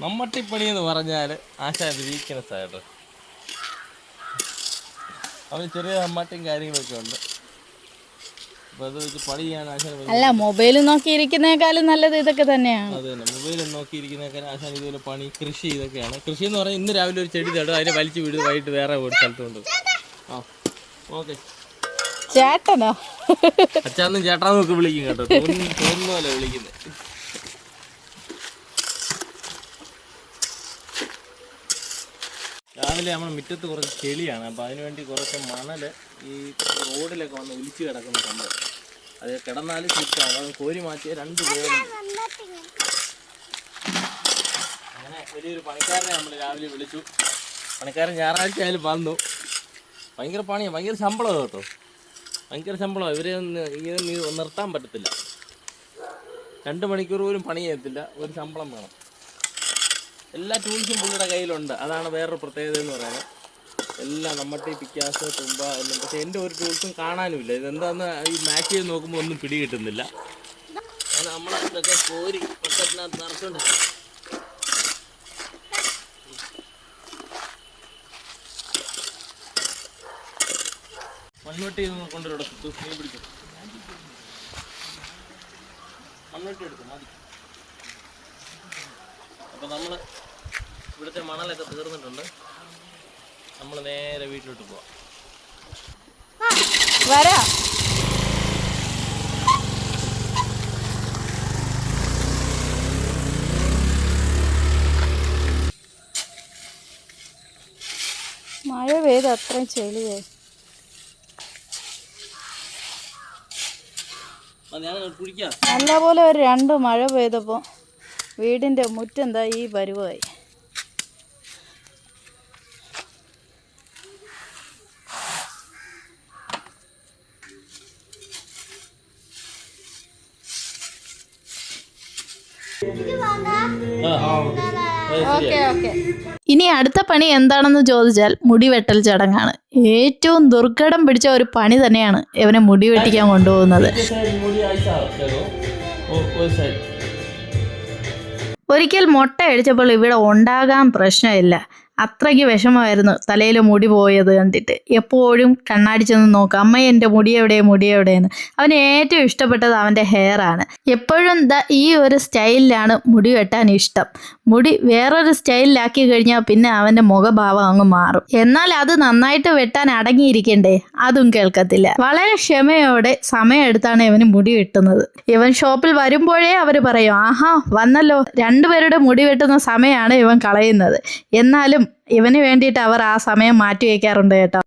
മമ്മട്ടിപ്പണി എന്ന് പറഞ്ഞാൽ ആശാന്റെ വീക്ക്നെസ് ആയിട്ട് അവന് ചെറിയ മമ്മട്ടിയും കാര്യങ്ങളൊക്കെ ഉണ്ട്. അപ്പോൾ അത് വെച്ച് പണി ചെയ്യാൻ ആശാൻ അല്ല മൊബൈൽ നോക്കിയിരിക്കുന്നേക്കാളും നല്ലത് ഇതൊക്കെ തന്നെയാണ്. അത് തന്നെ മൊബൈൽ നോക്കിയിരിക്കുന്നേക്കാളും ആശാൻ ഇതുപോലെ പണി കൃഷി ഇതൊക്കെയാണ്. കൃഷി എന്ന് പറഞ്ഞാൽ ഇന്ന് രാവിലെ ഒരു ചെടി തടും അതിനെ വലിച്ചു വിടും വൈകിട്ട് വേറെ ഒരു സ്ഥലത്തുണ്ട്. ആ ഓക്കെ ചേട്ടനോ അച്ഛാന്നും ചേട്ടാന്നും ഒക്കെ വിളിക്കും കേട്ടോ. തോന്നുന്ന പോലെ വിളിക്കുന്നത്. രാവിലെ നമ്മൾ മുറ്റത്ത് കുറച്ച് ചെളിയാണ്. അപ്പോൾ അതിനുവേണ്ടി കുറച്ച് മണൽ ഈ റോഡിലൊക്കെ വന്ന് ഒലിച്ച് കിടക്കുന്ന സംഭവം. അത് കിടന്നാലും ചുറ്റാണ്. അത് കോരി മാറ്റിയ 2 പേരും. അങ്ങനെ വലിയൊരു പണിക്കാരനെ നമ്മൾ രാവിലെ വിളിച്ചു. പണിക്കാരൻ ഞായറാഴ്ച ആയാലും വന്നു. ഭയങ്കര പണിയാണ്, ഭയങ്കര ശമ്പളമാണ് കേട്ടോ. ഭയങ്കര ശമ്പളമാണ്. ഇവരെ നിർത്താൻ പറ്റത്തില്ല. 2 മണിക്കൂർ പോലും പണി ചെയ്യത്തില്ല. ഒരു ശമ്പളം വേണം. എല്ലാ ടൂൾസും പുള്ളിയുടെ കയ്യിലുണ്ട്. അതാണ് വേറൊരു പ്രത്യേകത എന്ന് പറയുന്നത്. എല്ലാം മമ്മട്ടി, പിക്കാസ്, തുമ്പ എല്ലാം. പക്ഷേ എൻ്റെ ഒരു ടൂൾസും കാണാനുമില്ല. ഇതെന്താന്ന് ഈ മാച്ച് ചെയ്ത് നോക്കുമ്പോൾ ഒന്നും പിടി കിട്ടുന്നില്ല. അങ്ങനെ നമ്മളതൊക്കെ കോരി പക്കത്തിനകത്ത് നിറച്ചുകൊണ്ട് മൺവെട്ടി കൊണ്ടുവരുടെ മീൻ പിടിക്കും. മൺവെട്ടി എടുക്കും മതി. അപ്പോൾ നമ്മൾ ഇവിടുത്തെ മണലൊക്കെ തീർന്നിട്ടുണ്ട്. നമ്മൾ നേരെ വീട്ടിലോട്ട് പോവാം. വരാം. മഴ പെയ്ത് അത്രയും ചെളിയായി. നല്ലപോലെ ഒരു 2 മഴ പെയ്തപ്പോൾ വീടിൻ്റെ മുറ്റെന്താ ഈ പരുവായി. ഇനി അടുത്ത പണി എന്താണെന്ന് ചോദിച്ചാൽ മുടി വെട്ടൽ ചടങ്ങാണ്. ഏറ്റവും ദുർഘടം പിടിച്ച ഒരു പണി തന്നെയാണ് ഇവനെ മുടി വെട്ടിക്കാൻ കൊണ്ടുപോകുന്നത്. ഒരിക്കൽ മുട്ട അടിച്ചപ്പോൾ ഇവിടെ ഉണ്ടാകാൻ പ്രശ്നമില്ല. അത്രയ്ക്ക് വിഷമമായിരുന്നു തലയിൽ മുടി പോയത് കണ്ടിട്ട്. എപ്പോഴും കണ്ണാടി ചെന്ന് നോക്കാം, അമ്മ എൻ്റെ മുടി എവിടെയെന്ന്. അവന് ഏറ്റവും ഇഷ്ടപ്പെട്ടത് അവൻ്റെ ഹെയറാണ്. എപ്പോഴും ഈ ഒരു സ്റ്റൈലിലാണ് മുടി വെട്ടാൻ ഇഷ്ടം. മുടി വേറൊരു സ്റ്റൈലിലാക്കി കഴിഞ്ഞാൽ പിന്നെ അവൻ്റെ മുഖഭാവം അങ്ങ് മാറും. എന്നാൽ അത് നന്നായിട്ട് വെട്ടാൻ അടങ്ങിയിരിക്കണ്ടേ, അതും കേൾക്കത്തില്ല. വളരെ ക്ഷമയോടെ സമയമെടുത്താണ് ഇവന് മുടി വെട്ടുന്നത്. ഇവൻ ഷോപ്പിൽ വരുമ്പോഴേ അവർ പറയും, ആഹാ വന്നല്ലോ, 2 പേരുടെ മുടി വെട്ടുന്ന സമയമാണ് ഇവൻ കളയുന്നത്. എന്നാലും ഇവന് വേണ്ടിയിട്ട് അവർ ആ സമയം മാറ്റി വയ്ക്കാറുണ്ട് കേട്ടോ.